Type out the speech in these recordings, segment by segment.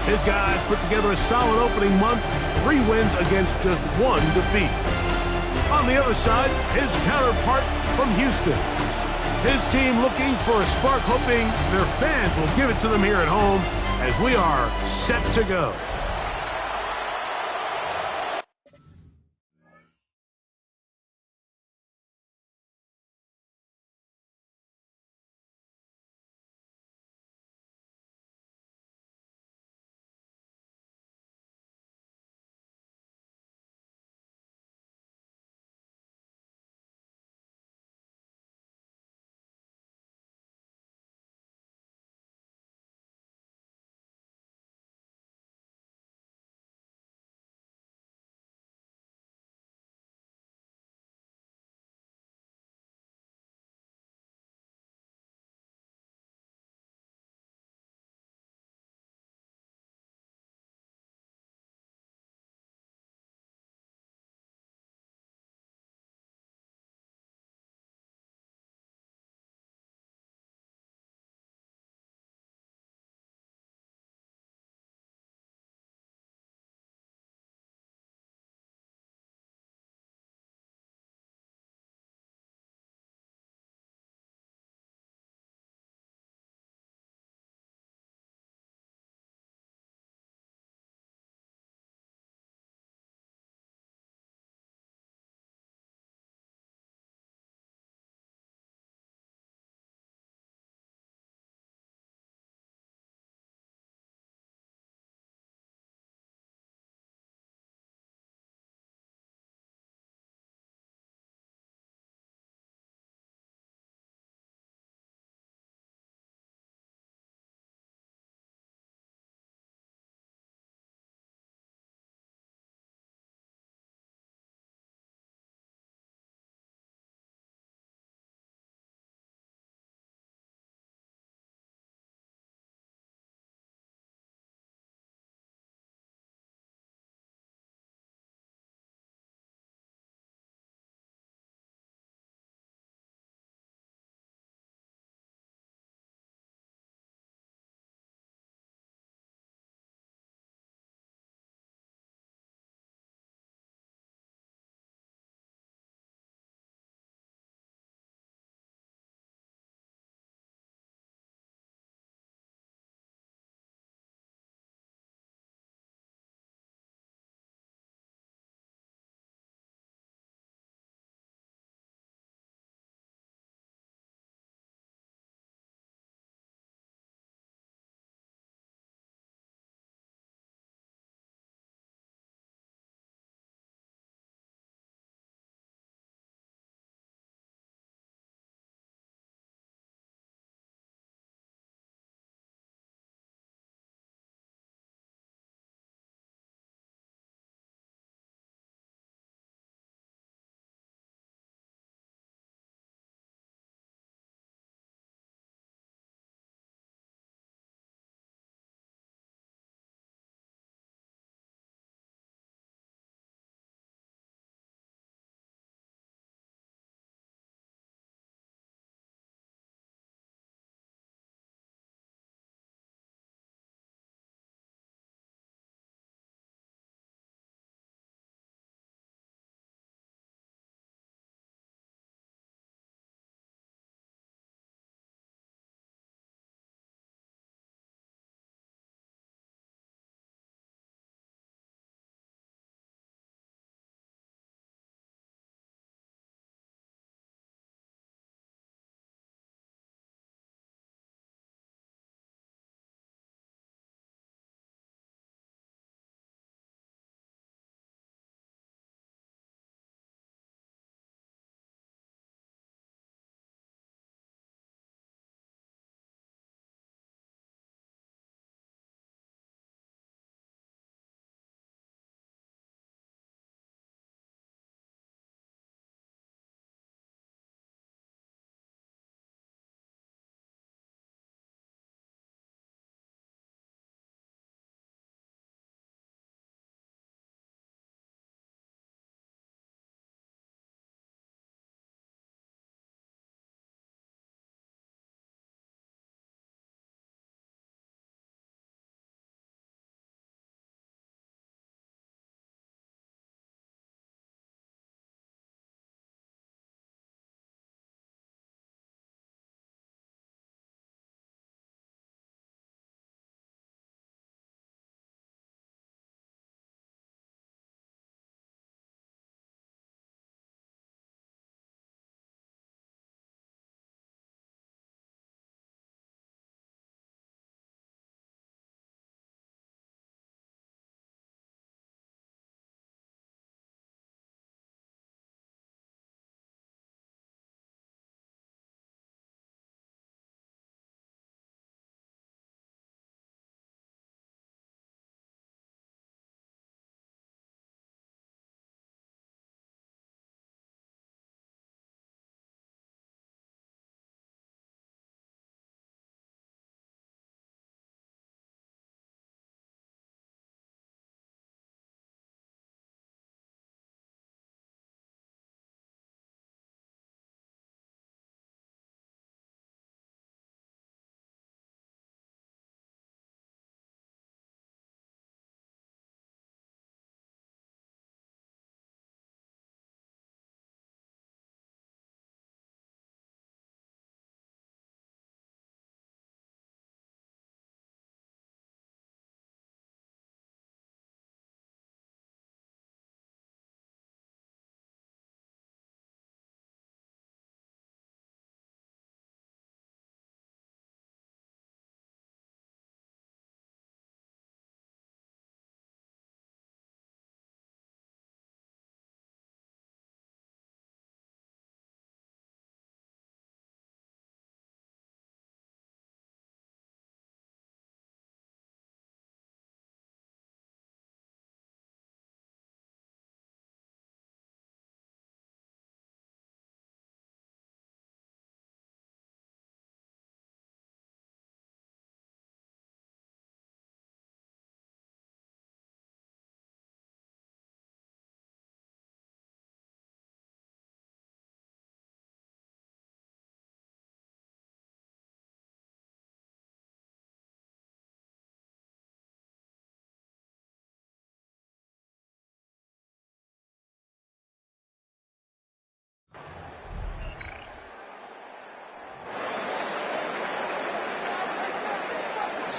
His guys put together a solid opening month, 3 wins against just 1 defeat. On the other side, his counterpart from Houston. His team looking for a spark, hoping their fans will give it to them here at home as we are set to go.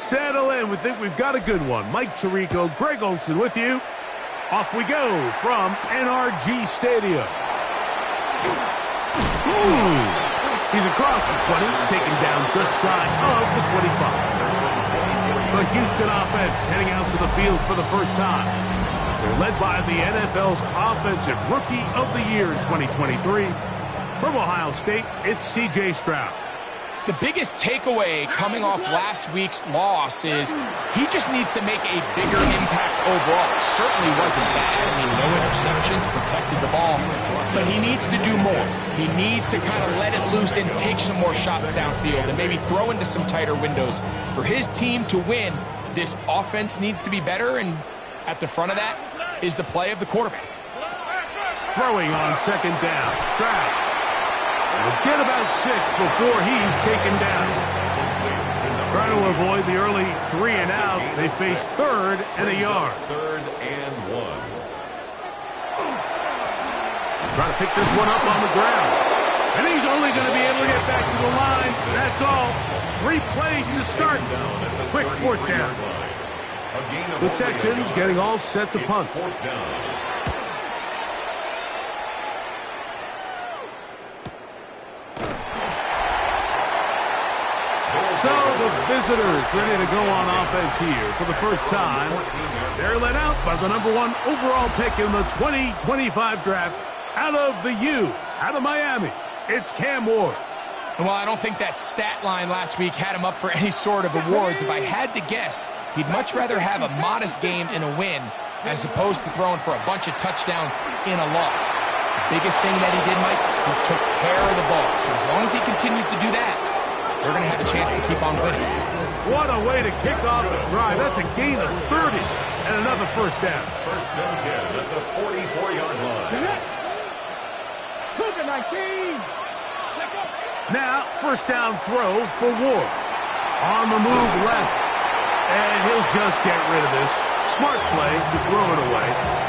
settle in. We think we've got a good one. Mike Tirico, Greg Olson with you. Off we go from NRG Stadium. He's across the 20, taken down just shy of the 25. The Houston offense heading out to the field for the first time. They're led by the NFL's Offensive Rookie of the Year in 2023. From Ohio State, it's C.J. Stroud. The biggest takeaway coming off last week's loss is he just needs to make a bigger impact overall. It certainly wasn't bad. I mean, no interceptions, protected the ball. But he needs to do more. He needs to kind of let it loose and take some more shots downfield and maybe throw into some tighter windows. For his team to win, this offense needs to be better, and at the front of that is the play of the quarterback. Throwing on second down, Stroud. Will get about 6 before he's taken down. Trying to avoid the early 3 and out. They face 3rd and a yard. 3rd and 1. Trying to pick this one up on the ground. And he's only going to be able to get back to the line. That's all. 3 plays to start. Quick 4th down. The Texans getting all set to punt. So the visitors ready to go on offense here for the first time. They're led out by the #1 overall pick in the 2025 draft out of the U, out of Miami. It's Cam Ward. Well, I don't think that stat line last week had him up for any sort of awards. If I had to guess, he'd much rather have a modest game in a win as opposed to throwing for a bunch of touchdowns in a loss. The biggest thing that he did, Mike, he took care of the ball. So as long as he continues to do that, they're going to have a chance to keep on winning. What a way to kick off the drive. That's a gain of 30 and another first down. First and 10 at the 44-yard line. Now, first down throw for Ward. On the move left. And he'll just get rid of this. Smart play to throw it away.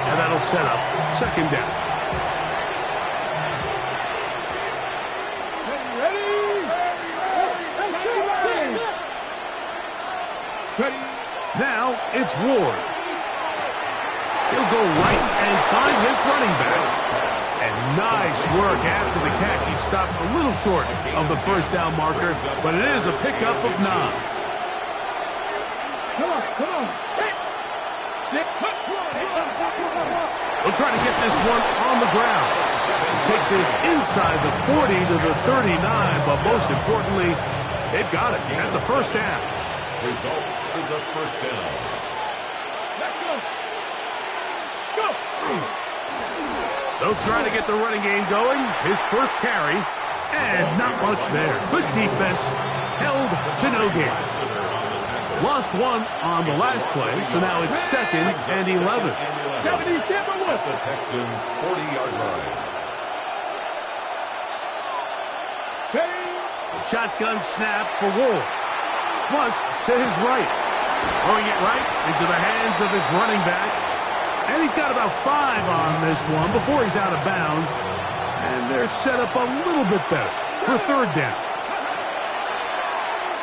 And that'll set up second down. Now it's Ward. He'll go right and find his running back. And nice work after the catch. He stopped a little short of the first down marker, but it is a pickup of 9. Come on. They'll try to get this one on the ground. Take this inside the 40 to the 39, but most importantly, they've got it. That's a first down. Result is a first down. Go! They'll try to get the running game going. His first carry, and not much there. Good defense, held to no gain. Lost one on the last play, so now it's 2nd and 11. At the Texans' 40-yard line. Shotgun snap for Ward. Flush to his right. Throwing it right into the hands of his running back. And he's got about 5 on this one before he's out of bounds. And they're set up a little bit better for 3rd down.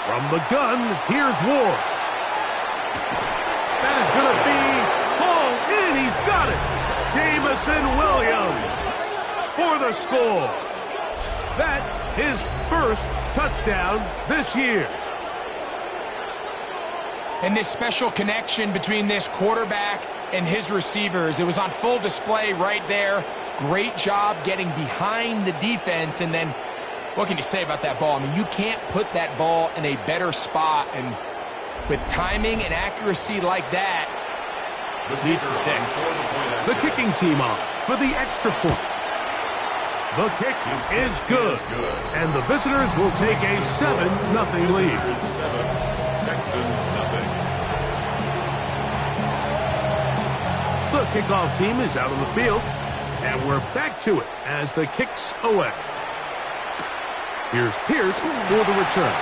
From the gun, here's Ward. That is going to be hauled in. He's got it. Jamison Williams for the score. That his first touchdown this year. And this special connection between this quarterback and his receivers, it was on full display right there. Great job getting behind the defense. And then what can you say about that ball? I mean, you can't put that ball in a better spot. And with timing and accuracy like that, leads to 6. The kicking team on for the extra point. The kick is good. And the visitors will take a 7-0 lead. 7, Texans 0. The kickoff team is out on the field. And we're back to it as the kick's away. Here's Pierce for the return.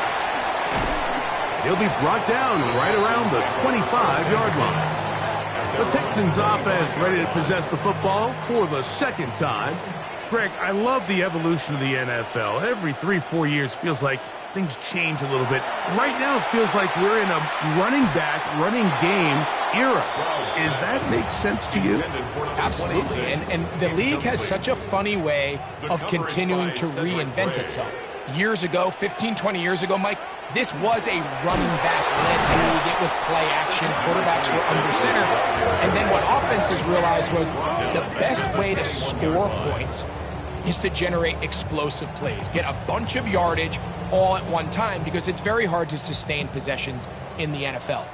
He'll be brought down right around the 25-yard line. The Texans offense ready to possess the football for the 2nd time. Greg, I love the evolution of the NFL. Every 3-4 years feels like things change a little bit. Right now it feels like we're in a running back, running game era. Does that make sense to you? Absolutely, and the league has such a funny way of continuing to reinvent itself. Years ago, 15, 20 years ago, Mike, this was a running back-led league. It was play action. Quarterbacks were under center. And then what offenses realized was the best way to score points is to generate explosive plays. Get a bunch of yardage all at one time because it's very hard to sustain possessions in the NFL.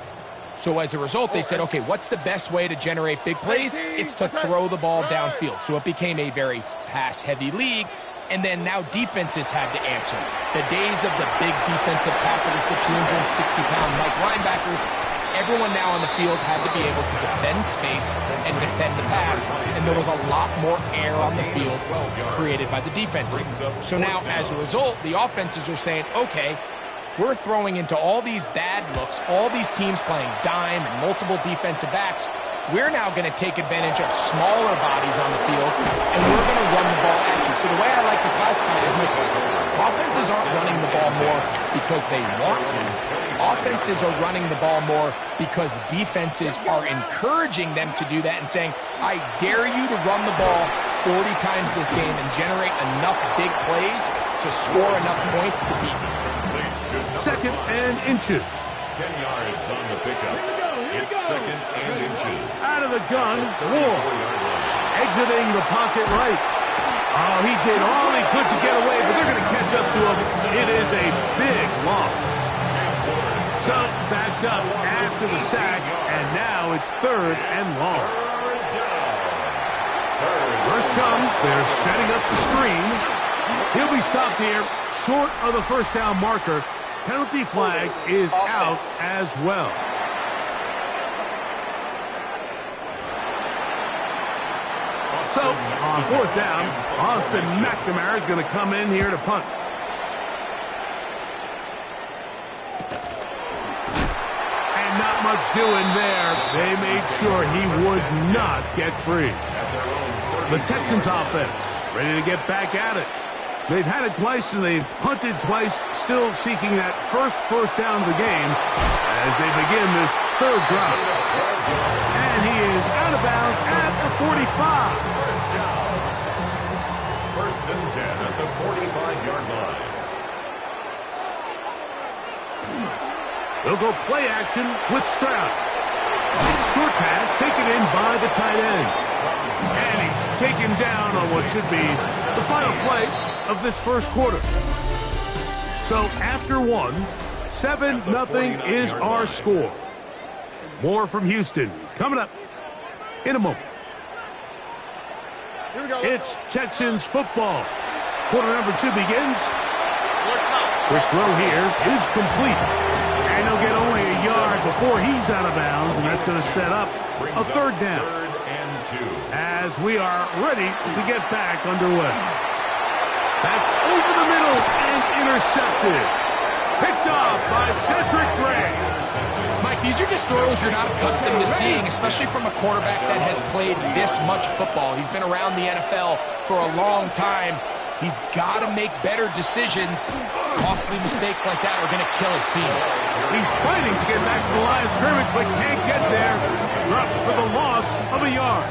So as a result, they said, okay, what's the best way to generate big plays? It's to throw the ball downfield. So it became a very pass-heavy league. And then now defenses had to answer. The days of the big defensive tackles, the 260-pound Mike linebackers, everyone now on the field had to be able to defend space and defend the pass, and there was a lot more air on the field created by the defenses. So now, as a result, the offenses are saying, okay, we're throwing into all these bad looks, all these teams playing dime and multiple defensive backs. We're now going to take advantage of smaller bodies on the field, and we're going to run the ball at you. So the way I like to classify it is offenses aren't running the ball more because they want to. Offenses are running the ball more because defenses are encouraging them to do that and saying, I dare you to run the ball 40 times this game and generate enough big plays to score enough points to beat me. Second and inches. 10 yards on the pickup. It's second and inches. Out of the gun, Ward. Exiting the pocket right. Oh, he did all he could to get away, but they're going to catch up to him. It is a big loss. So, backed up after the sack, and now it's third and long. First comes, they're setting up the screen. He'll be stopped here, short of the first down marker. Penalty flag is out as well. So, on fourth down, Austin McNamara is going to come in here to punt. And not much doing there. They made sure he would not get free. The Texans offense ready to get back at it. They've had it twice and they've punted twice, still seeking that first down of the game as they begin this third drive. And he is out of bounds at the 45. First and 10 at the 45-yard line. They'll go play action with Stroud. Short pass taken in by the tight end. And he's taken down on what should be the final play of this first quarter. So after one, 7-0 is our score. More from Houston coming up in a moment. It's Texans football. Quarter number 2 begins. Quick throw here is complete. And he'll get only a yard before he's out of bounds, and that's going to set up a third down. As we are ready to get back underway. That's over the middle and intercepted. Picked off by Cedric Gray. Mike, these are just throws you're not accustomed to seeing, especially from a quarterback that has played this much football. He's been around the NFL for a long time. He's got to make better decisions. Costly mistakes like that are going to kill his team. He's fighting to get back to the line of scrimmage, but can't get there. Dropped for the loss of a yard.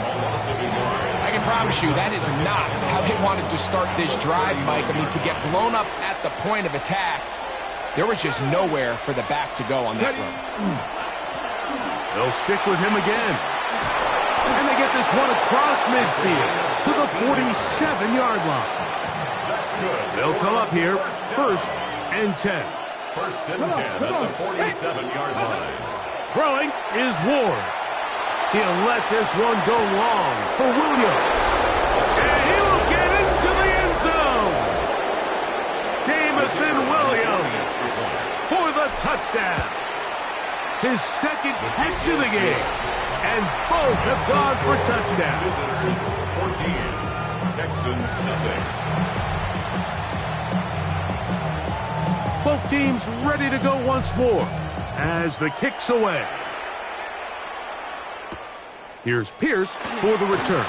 I can promise you that is not how they wanted to start this drive, Mike. I mean, to get blown up at the point of attack, there was just nowhere for the back to go on that run. They'll stick with him again. And they get this one across midfield to the 47-yard line. They'll come up here, first and 10. First and 10 at the 47-yard line. Throwing is Ward. He'll let this one go long for Williams. And he will get into the end zone. Jamison Williams for the touchdown. His second catch of the game. And both have gone for touchdowns. 14, Texans nothing. Both teams ready to go once more as the kick's away. Here's Pierce for the return.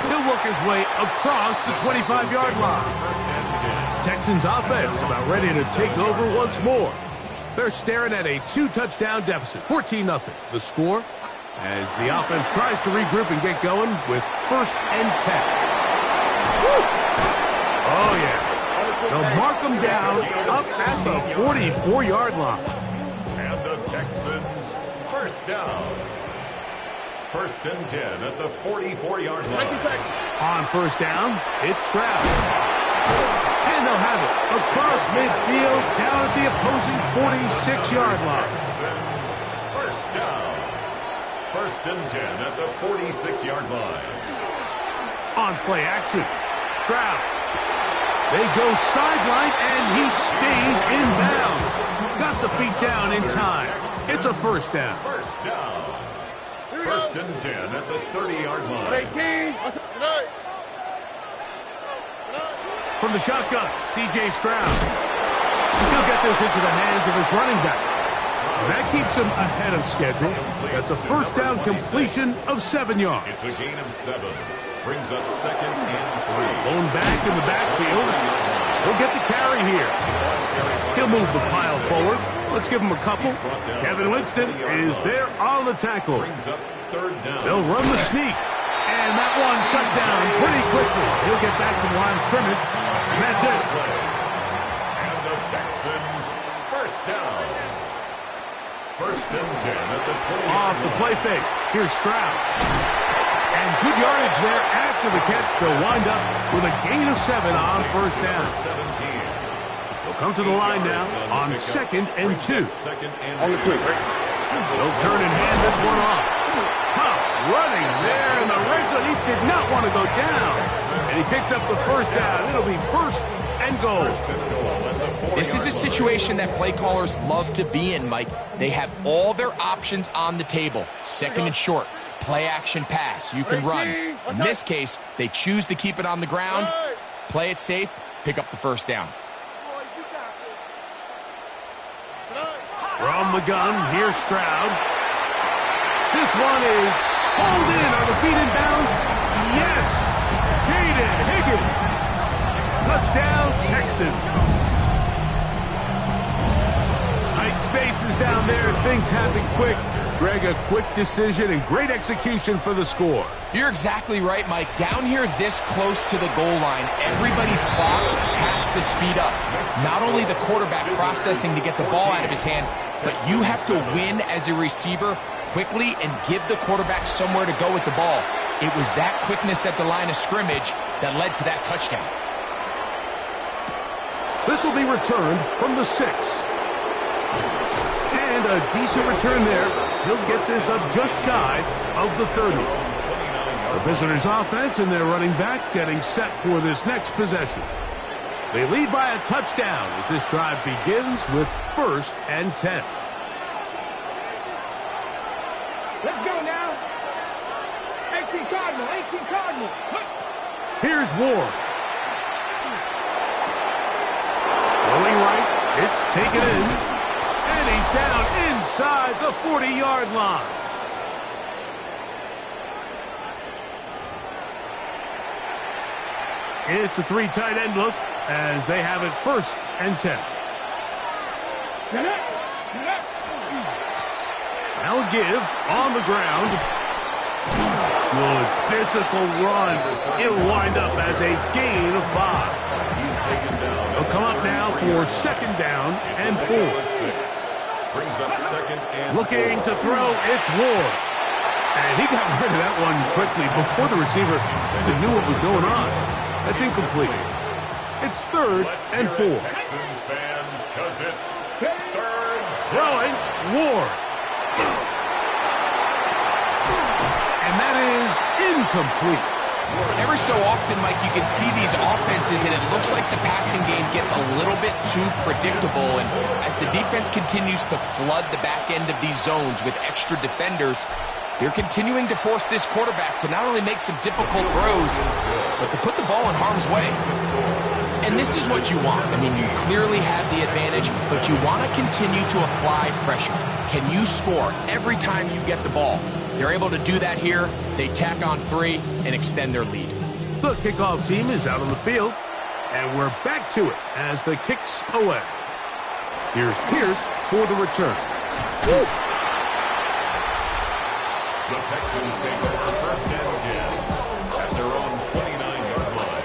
He'll work his way across the 25-yard line. Texans offense about ready to take over once more. They're staring at a 2-touchdown deficit, 14-0. The score as the offense tries to regroup and get going with 1st and 10. Woo! Oh, yeah. They'll mark them down up at the 44-yard line. And the Texans, 1st down. 1st and 10 at the 44-yard line. On 1st down, it's Stroud. And they'll have it across midfield down at the opposing 46-yard line. Texans, 1st down. 1st and 10 at the 46-yard line. On play action, Stroud. They go sideline, and he stays in bounds. Got the feet down in time. It's a 1st down. 1st down. 1st and 10 at the 30-yard line. From the shotgun, C.J. Stroud. He'll get this into the hands of his running back. And that keeps him ahead of schedule. That's a 1st down completion of 7 yards. It's a gain of 7. Brings up 2nd and 3. Blown back in the backfield. He'll get the carry here. He'll move the pile forward. Let's give him a couple. Kevin Winston is there on the tackle. Brings up 3rd down. They'll run the sneak. And that one shut down pretty quickly. He'll get back to the line of scrimmage. And that's it. And the Texans, 1st down. 1st and 10 at the 20. Off the play fake. Here's Stroud. And good yardage there after the catch. They'll wind up with a gain of 7 on 1st down. 17. They'll come to the line now on 2nd and 2. On the quick. They'll turn and hand this one off. Tough running there in the red zone. He did not want to go down. And he picks up the 1st down. It'll be 1st and goal. This is a situation that play callers love to be in, Mike. They have all their options on the table. 2nd and short. Play action pass. You can run. In this case, they choose to keep it on the ground, play it safe, pick up the 1st down. From the gun, here's Stroud. This one is hauled in. Are the feet in bounds? Yes! Jaden Higgins. Touchdown, Texans. Tight spaces down there. Things happen quick. Greg, a quick decision and great execution for the score. You're exactly right, Mike. Down here this close to the goal line, everybody's clock has to speed up. Not only the quarterback processing to get the ball out of his hand, but you have to win as a receiver quickly and give the quarterback somewhere to go with the ball. It was that quickness at the line of scrimmage that led to that touchdown. This will be returned from the 6. And a decent return there. He'll get this up just shy of the 30. The visitors' offense and their running back getting set for this next possession. They lead by a touchdown as this drive begins with 1st and 10. Let's go now. 18 Cardinal, 18 Cardinal. Here's Ward. Rolling right, it's taken in. And he's down inside the 40-yard line. It's a 3 tight end look as they have it 1st and 10. Now give on the ground. Good physical run. It'll wind up as a gain of 5. He's taken down. They'll come up now for 2nd down and 4. Brings up 2nd and Looking 4. to throw, it's Ward. And he got rid of that one quickly before the receiver even knew what was going on. That's incomplete. It's 3rd and 4. Texans fans, because it's 3rd. Throwing, Ward. And that is incomplete. Every so often, Mike, you can see these offenses, and it looks like the passing game gets a little bit too predictable. And as the defense continues to flood the back end of these zones with extra defenders, they're continuing to force this quarterback to not only make some difficult throws, but to put the ball in harm's way. And this is what you want. I mean, you clearly have the advantage, but you want to continue to apply pressure. Can you score every time you get the ball? They're able to do that here. They tack on 3 and extend their lead. The kickoff team is out on the field, and we're back to it as the kick's away. Here's Pierce for the return. Woo! The Texans take over first and 10 at their own 29-yard line.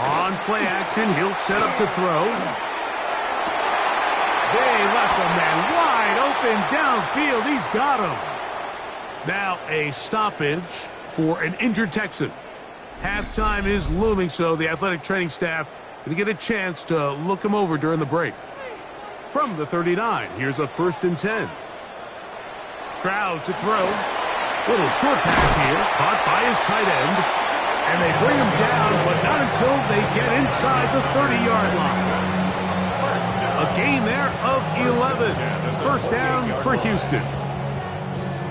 On play action, he'll set up to throw. They left a man wide open downfield. He's got him. Now a stoppage for an injured Texan. Halftime is looming, so the athletic training staff going to get a chance to look him over during the break. From the 39, here's a 1st and 10. Stroud to throw. Little short pass here, caught by his tight end. And they bring him down, but not until they get inside the 30-yard line. A gain there of 11. First down for Houston.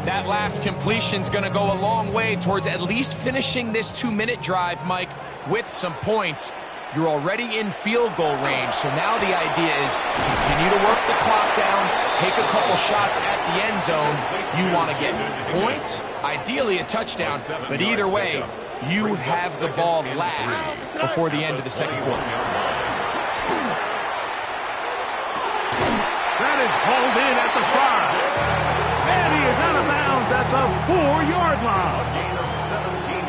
That last completion's going to go a long way towards at least finishing this 2-minute drive, Mike, with some points. You're already in field goal range, so now the idea is continue to work the clock down, take a couple shots at the end zone. You want to get points, ideally a touchdown, but either way, you have the ball last before the end of the second quarter. That is hauled in at the 5. And he is out of bounds at the 4-yard line.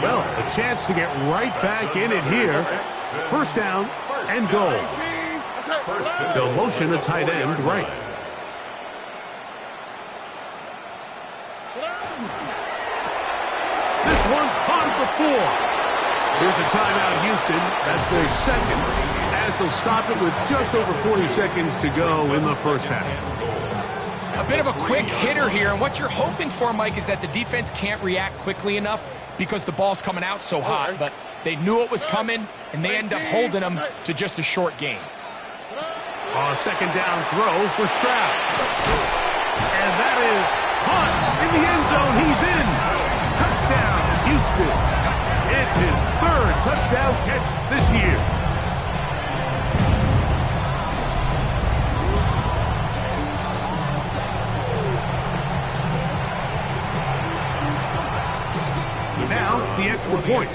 Well, a chance to get right back in it here. First down and goal. They'll motion a tight end right. This one caught at the 4. Here's a timeout, Houston. That's their second, as they'll stop it with just over 40 seconds to go in the first half. A bit of a quick hitter here, and what you're hoping for, Mike, is that the defense can't react quickly enough because the ball's coming out so hot, but they knew it was coming, and they end up holding them to just a short gain. A second down throw for Stroud. And that is caught in the end zone. He's in. Touchdown, Houston. It's his 3rd touchdown catch this year. Now, the extra point.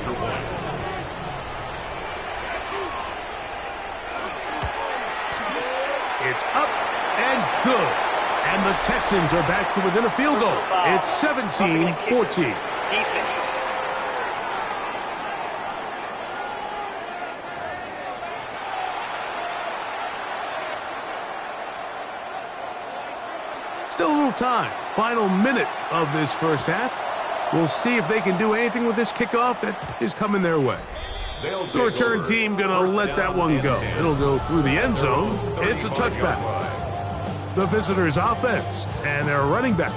It's up and good. And the Texans are back to within a field goal. It's 17-14. Still a little time. Final minute of this first half. We'll see if they can do anything with this kickoff that is coming their way. The return team going to let that one go. It'll go through the end zone. It's a touchback. The visitors' offense and their running back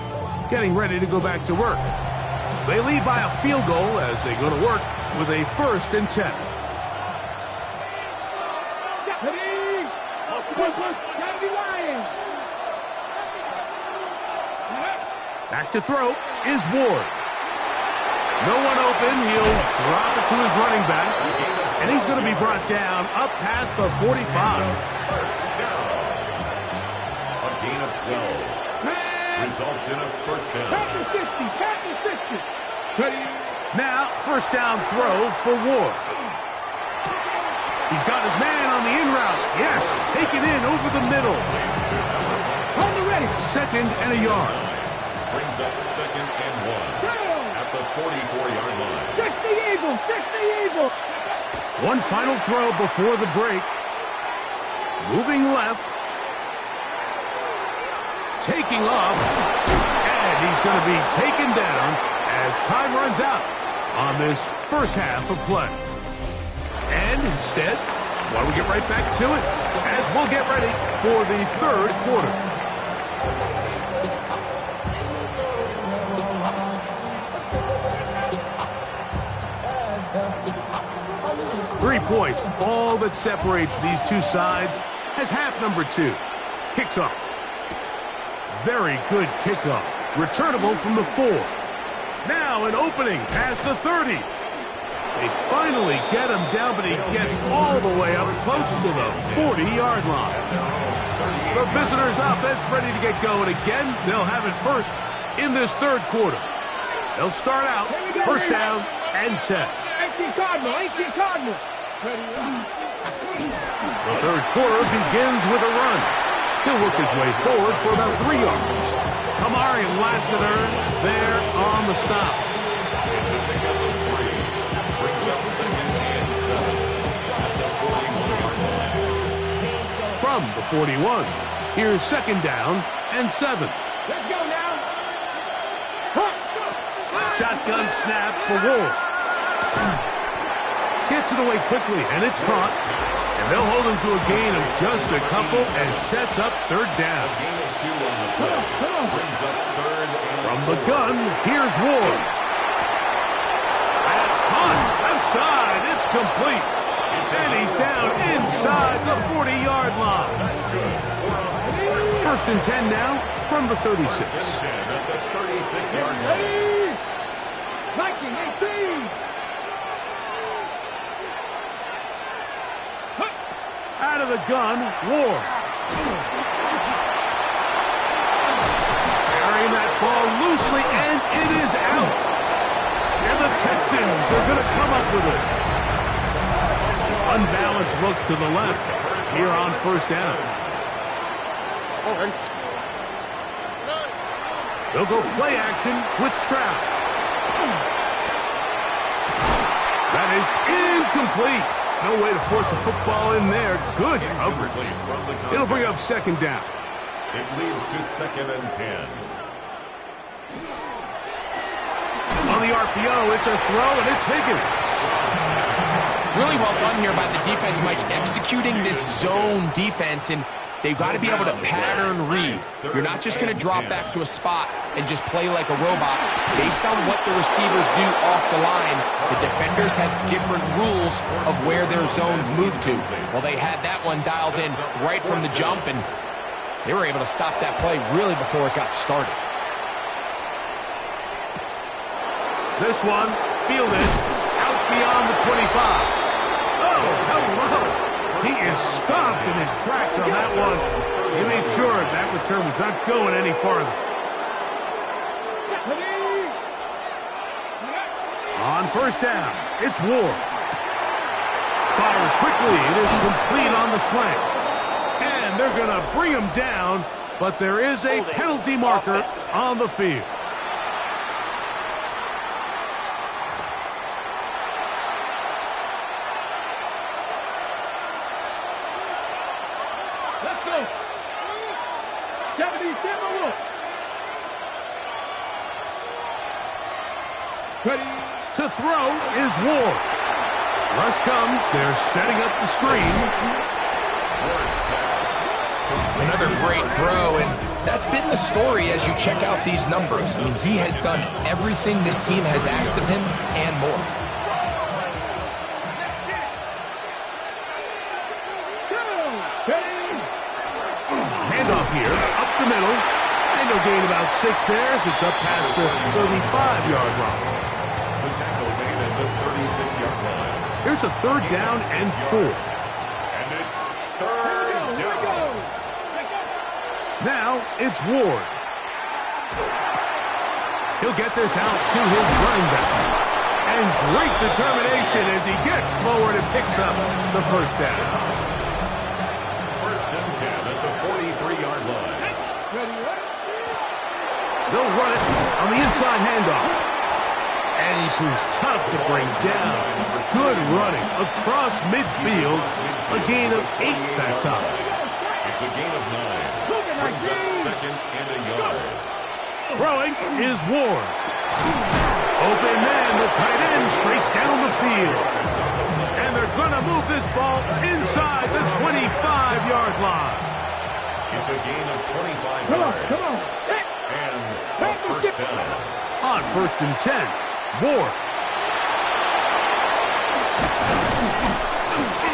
getting ready to go back to work. They lead by a field goal as they go to work with a 1st and 10. Back to throw is Ward. No one open. He'll drop it to his running back. And he's going to be brought down up past the 45. First down. A gain of 12. Results in a first down. Pass the 50. Now, first down throw for Ward. He's got his man on the in route. Yes, taken in over the middle. On the ready. 2nd and a yard. Brings up 2nd and 1 at the 44-yard line. 60 Eagle. One final throw before the break. Moving left. Taking off. And he's going to be taken down as time runs out on this first half of play. And instead, why don't we get right back to it as we'll get ready for the 3rd quarter. 3 points, all that separates these two sides, as half number 2 kicks off. Very good kickoff. Returnable from the 4. Now an opening past the 30. They finally get him down, but he gets all the way up close to the 40-yard line. The visitors' offense ready to get going again. They'll have it first in this third quarter. They'll start out first down and 10. 18 Cardinal, 18 Cardinal. The third quarter begins with a run. He'll work his way forward for about 3 yards. Kamari and Lassiter there on the stop. It's a pick up of 3. Brings up second and 7 at the 41-yard line. From the 41, here's second down and 7. Let's go now. Shotgun snap for Ward. Gets it away quickly, and it's caught. And they'll hold him to a gain of just a couple and sets up third down. A gain of 2 on the play. Brings up third and From the gun, here's Ward. That's caught. Left side. It's complete. And he's down inside the 40-yard line. First and 10 now from the 36. First and 10 at the 36-yard line. Ready? 19, 18. Out of the gun, Ward. Carrying that ball loosely, and it is out. And the Texans are going to come up with it. Unbalanced look to the left here on first down. They'll go play action with Stroud. That is incomplete. No way to force the football in there. Good coverage. It'll bring up second down. It leads to second and 10. On the RPO, it's a throw, and it's Higgins. Really well done here by the defense, Mike, executing this zone defense, and they've got to be able to pattern read. You're not just going to drop back to a spot and just play like a robot. Based on what the receivers do off the line, the defenders have different rules of where their zones move to. Well, they had that one dialed in right from the jump, and they were able to stop that play really before it got started. This one, fielded, out beyond the 25. Oh, hello. He is stopped in his tracks on that one. He made sure that return was not going any farther. On first down, it's Ward. Fires quickly. It is complete on the slant. And they're going to bring him down, but there is a penalty marker on the field. Let's go. 77 Wolf. Ready? To throw is Ward. Rush comes. They're setting up the screen. Another great throw, and that's been the story as you check out these numbers. I mean, he has done everything this team has asked of him and more. Handoff here, up the middle. And they'll gain about 6 there as it's up past the 35-yard line. The tackle made at the 36-yard line. Here's a third down and 4. And it's third down. Now it's Ward. He'll get this out to his running back. And great determination as he gets forward and picks up the first down. First and 10 at the 43-yard line. They'll run it on the inside handoff. And he proves tough to bring down. Good running across midfield. A gain of 8 that time. It's a gain of 9. Brings up second and a yard. Throwing is Ward. Open man, the tight end, straight down the field. And they're going to move this ball inside the 25-yard line. It's a gain of 25 Come on, yards. come on. And a first down. On first and 10, Ward.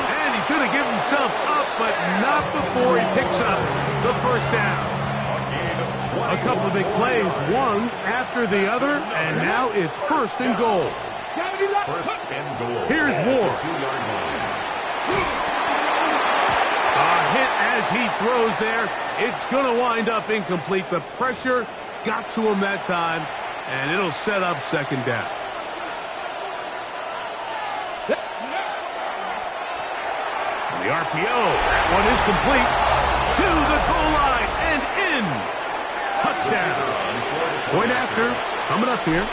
And he's going to give himself up, but not before he picks up the first down. A couple of big plays, one after the other, and now it's first and goal. First and goal. Here's at Ward. the 2-yard line. A hit as he throws there. It's going to wind up incomplete. The pressure got to him that time, and it'll set up second down. The RPO. That one is complete. To the goal line and in. Touchdown. Point after. Coming up here.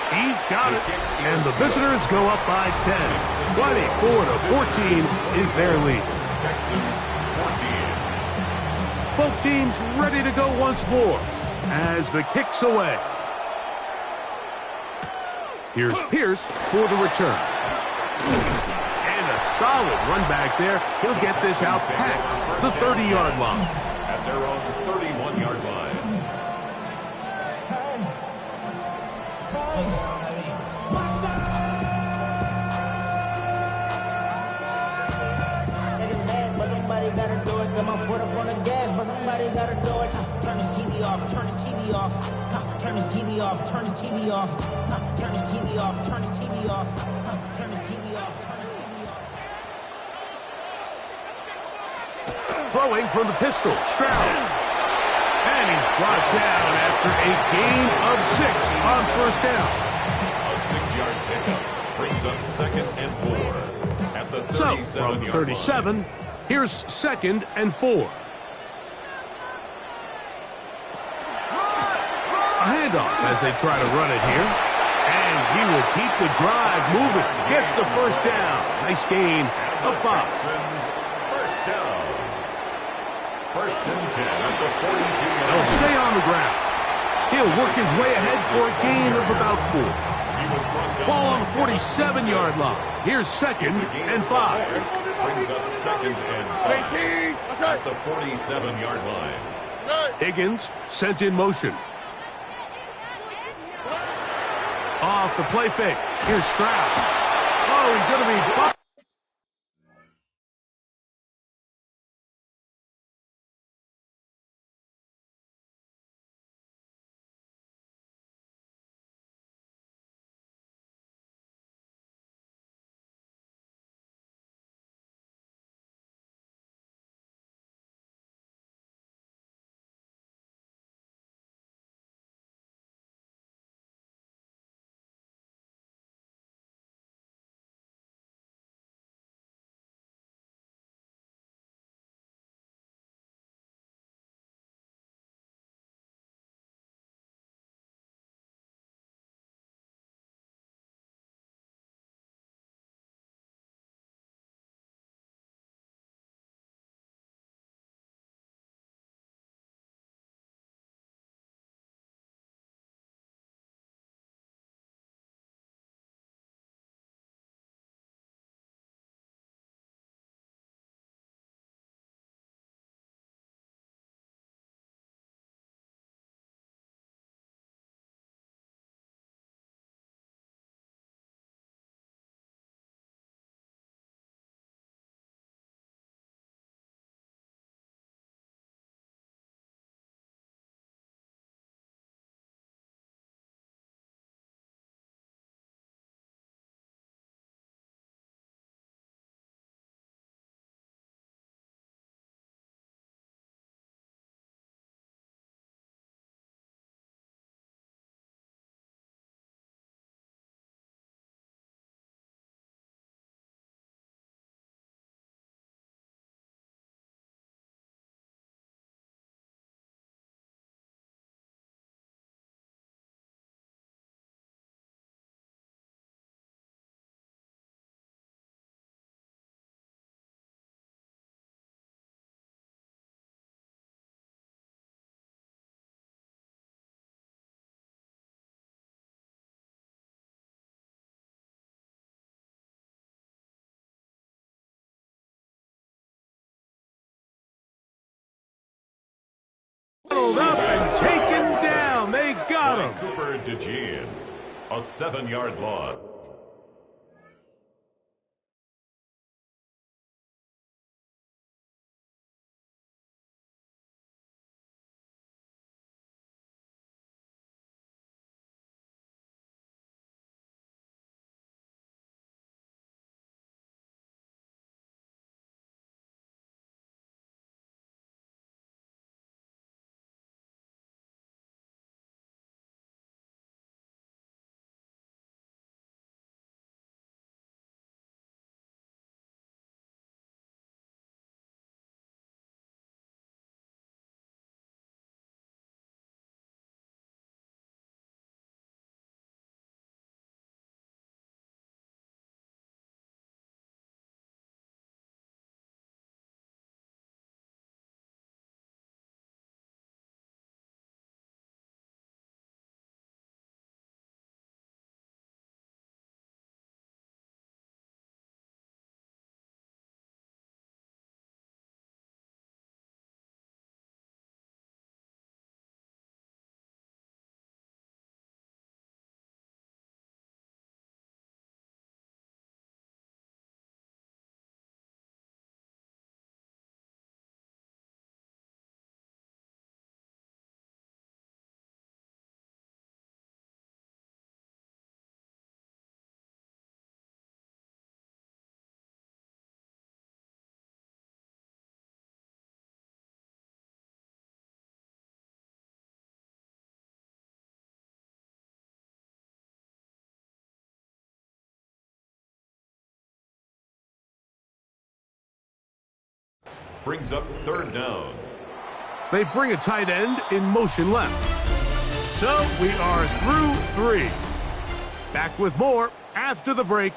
He's got it. And the visitors go up by 10. 24-14 is their lead. Texans 14. Both teams ready to go once more as the kick's away. Here's Pierce for the return. And a solid run back there. He'll get this out past the 30-yard line. At their own 31-yard line. Somebody gotta do it. Got my foot up on the gas, but somebody gotta do it. Turn this TV off. Turn this TV off. Turn this TV off. Turn this TV off. Turn this TV off. Turn this TV off. Turn this TV off. Turn this TV off. Throwing from the pistol, Stroud. And he's brought down after a gain of 6 on first down. A 6-yard pickup brings up second and 4. At the 37-yard So, from 37, line. here's second and 4. A handoff as they try to run it here. And he will keep the drive moving. Gets the first down. Nice gain of 5. Texans first down. First and 10 at the 42-yard He'll line. stay on the ground. He'll work his way ahead for a gain of about 4. He was brought down Ball on by the 47-yard line. Here's second and 5. Brings up second and 5 at the 47-yard line. Higgins sent in motion. Off the play fake. Here's Stroud. Oh, he's going to be blocked. Up and taken down. They got him. Cooper DeJean, a 7-yard loss. brings up third down. They bring a tight end in motion left. So we are through 3. Back with more after the break.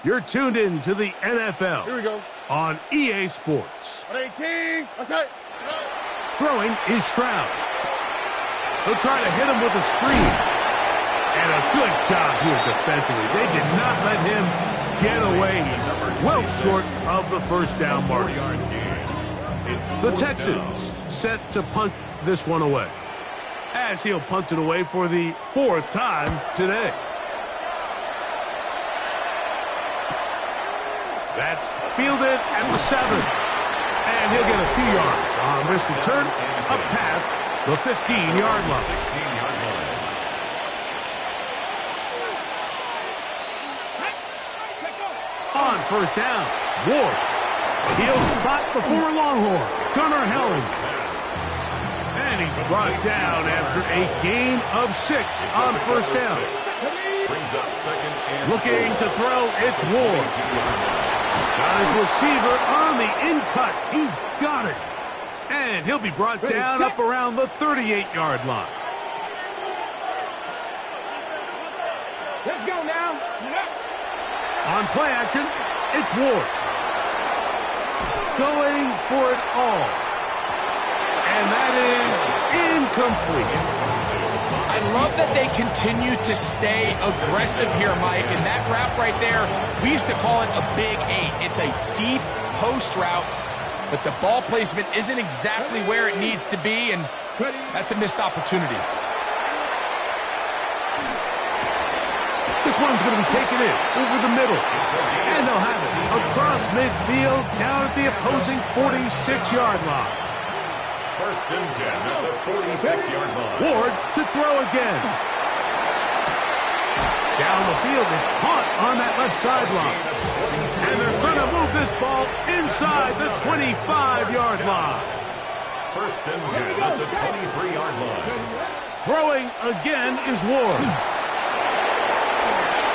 You're tuned in to the NFL. Here we go. On EA Sports. 18. Outside. Throwing is Stroud. He'll try to hit him with a screen. And a good job here defensively. They did not let him get away. He's well short of the first down mark. The Texans set to punt this one away, as he'll punt it away for the 4th time today. That's fielded at the 7. And he'll get a few yards on this return up past the 15-yard line. 16-yard line. On first down, Ward. He'll spot the former Longhorn, Gunnar Helling. And he's brought down after a gain of 6 on first down. Brings up second and Looking to throw, it's Ward. Got his receiver on the in-cut. He's got it. And he'll be brought down up around the 38-yard line. Let's go now. On play action, it's Ward. Going for it all. And that is incomplete. I love that they continue to stay aggressive here, Mike. And that route right there, we used to call it a big 8. It's a deep post route, but the ball placement isn't exactly where it needs to be, and that's a missed opportunity. This one's going to be taken in over the middle. And they'll have it across midfield down at the opposing 46-yard line. First and 10 at the 46-yard line. Ward to throw again. Down the field, it's caught on that left sideline. And they're going to move this ball inside the 25-yard line. First and 10 at the 23-yard line. Throwing again is Ward.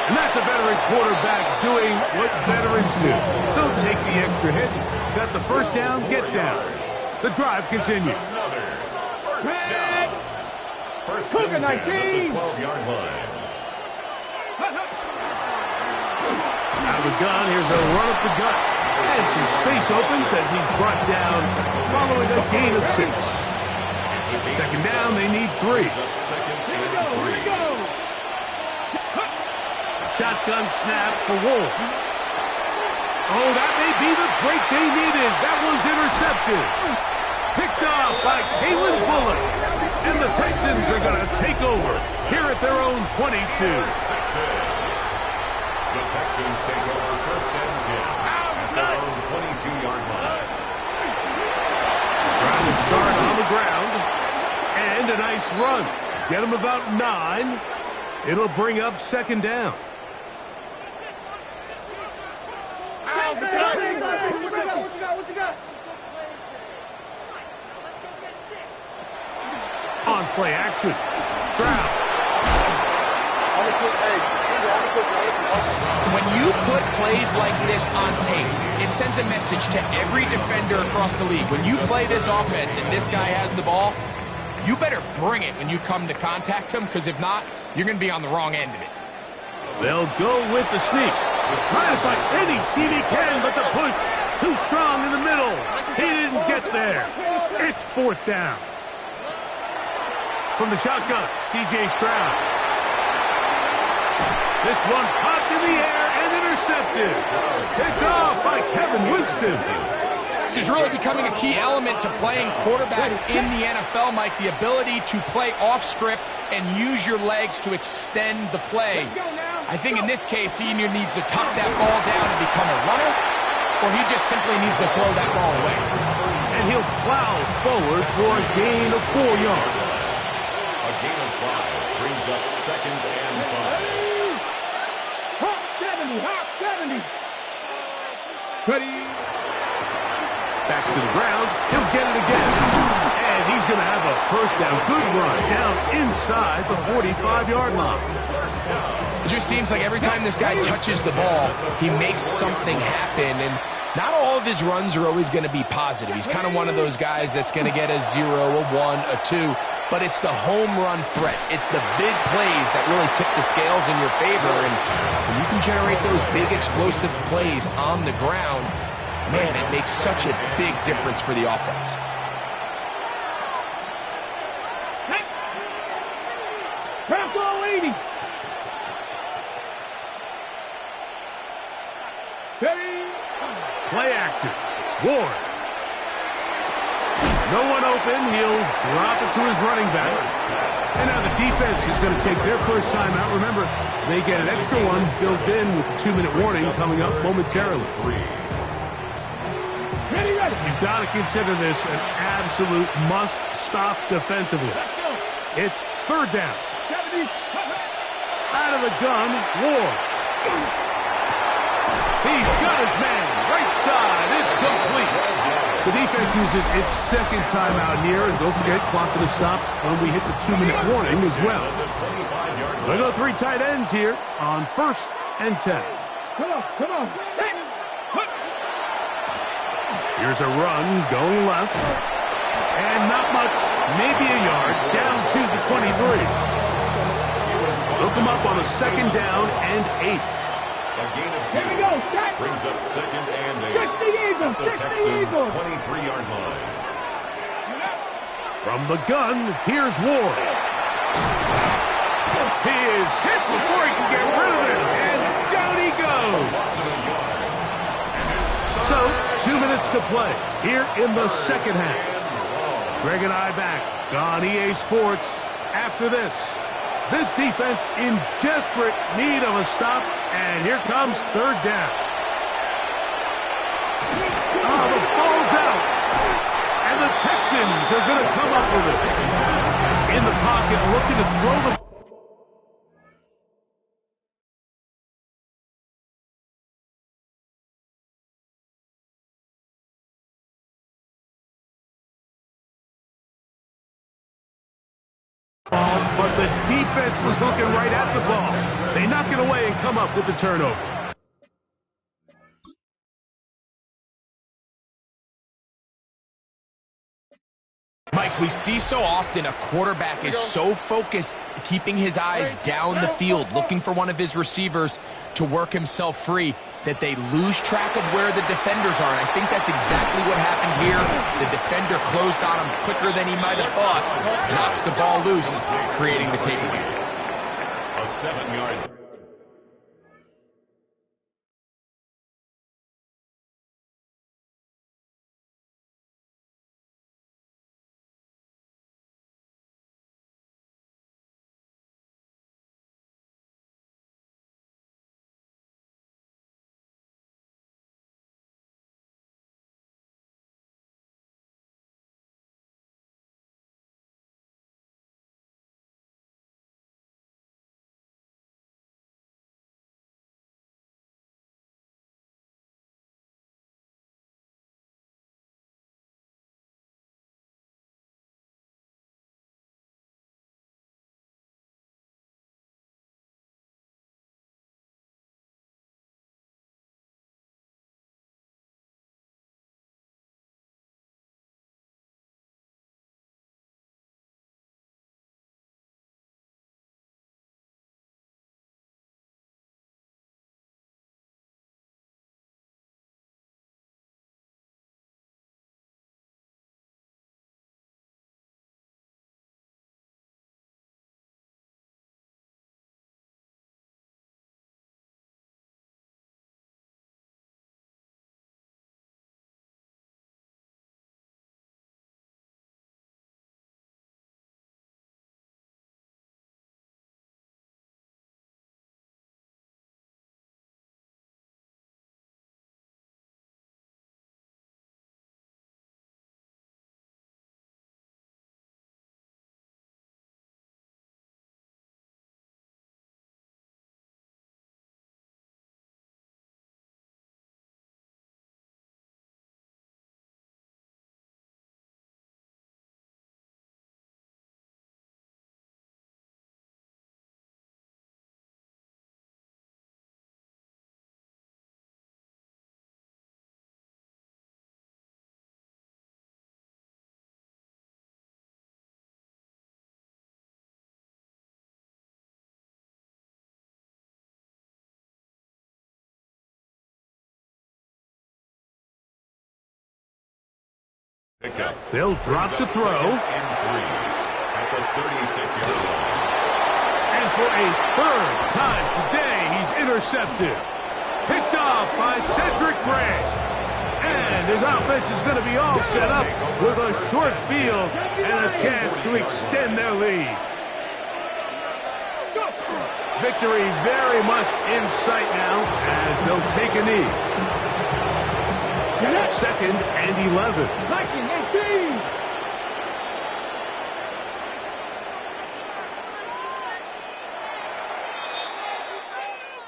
And that's a veteran quarterback doing what veterans do. Don't take the extra hit. Got the first down, get down. The drive continues. Another first down. First and 10 at the 12-yard line. Out of the gun, here's a run up the gut. And some space opens as he's brought down following a gain of 6. Second down, they need 3. Second and 3. Shotgun snap for Wolf. Oh, that may be the break they needed. That one's intercepted. Picked off by Kalen Bullock. And the Texans are going to take over here at their own 22. The Texans take over first and 10 at their own 22-yard line. Trying to start on the ground. And a nice run. Get him about 9. It'll bring up second down. On play action, Stroud. When you put plays like this on tape, it sends a message to every defender across the league. When you play this offense and this guy has the ball, you better bring it when you come to contact him, because if not, you're going to be on the wrong end of it. They'll go with the sneak. Trying to find any seam he can, but the push too strong in the middle. He didn't get there. It's fourth down. From the shotgun, C.J. Stroud. This one popped in the air and intercepted. Picked off by Kevin Winston. This is really becoming a key element to playing quarterback in the NFL, Mike. The ability to play off script and use your legs to extend the play. I think in this case, he either needs to tuck that ball down and become a runner, or he just simply needs to throw that ball away. And he'll plow forward for a gain of 4 yards. A gain of 5 brings up second and 5. Hop 70, hop 70. Ready. Back to the ground. He'll get it again. And he's going to have a first down. Good run down inside the 45-yard line. It just seems like every time this guy touches the ball, he makes something happen. And Not all of his runs are always going to be positive. He's kind of one of those guys that's going to get a 0, a 1, a 2, but it's the home run threat. It's the big plays that really tip the scales in your favor, and when you can generate those big explosive plays on the ground, man, it makes such a big difference for the offense. Craft all 80. Ready? Play action. Ward. No one open. He'll drop it to his running back. And now the defense is going to take their first time out. Remember, they get an extra one built in with the 2-minute warning coming up momentarily. Ready, ready. You've got to consider this an absolute must-stop defensively. It's third down. 70. Out of the gun, Ward. He's got his man. Right side. It's complete. The defense uses its second timeout here. And don't forget, clock to stop when we hit the 2-minute warning as well. We'll go 3 tight ends here on 1st and 10. Come on, come on. Here's a run going left. And not much, maybe a yard, down to the 23. Look him up on a 2nd down and 8. A gain of 2. Here we go. Set. Brings up 2nd and 8. 60 Eagles. The 60 Texans' Eagles. 23-yard line. From the gun, here's Ward. He is hit before he can get rid of it. And down he goes. So, 2 minutes to play here in the second half. Greg and I back on EA Sports after this. This defense in desperate need of a stop, and here comes 3rd down. Oh, the ball's out, and the Texans are going to come up with it. In the pocket, looking to throw the but the defense was looking right at the ball. They knock it away and come up with the turnover. Mike, we see so often a quarterback is so focused keeping his eyes down the field, looking for one of his receivers to work himself free, that they lose track of where the defenders are. And I think that's exactly what happened here. The defender closed on him quicker than he might have thought, knocks the ball loose, creating the takeaway. A 7-yard Pickup. They'll drop to throw. And 3 at the 36-yard line. And for a third time today, he's intercepted. Picked off by Cedric Gray. And his offense is going to be all set up with a short field and a chance to extend their lead. Victory very much in sight now as they'll take a knee. 2nd and 11.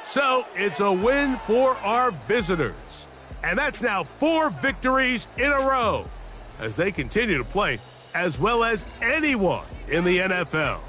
So it's a win for our visitors. And that's now 4 victories in a row as they continue to play as well as anyone in the NFL.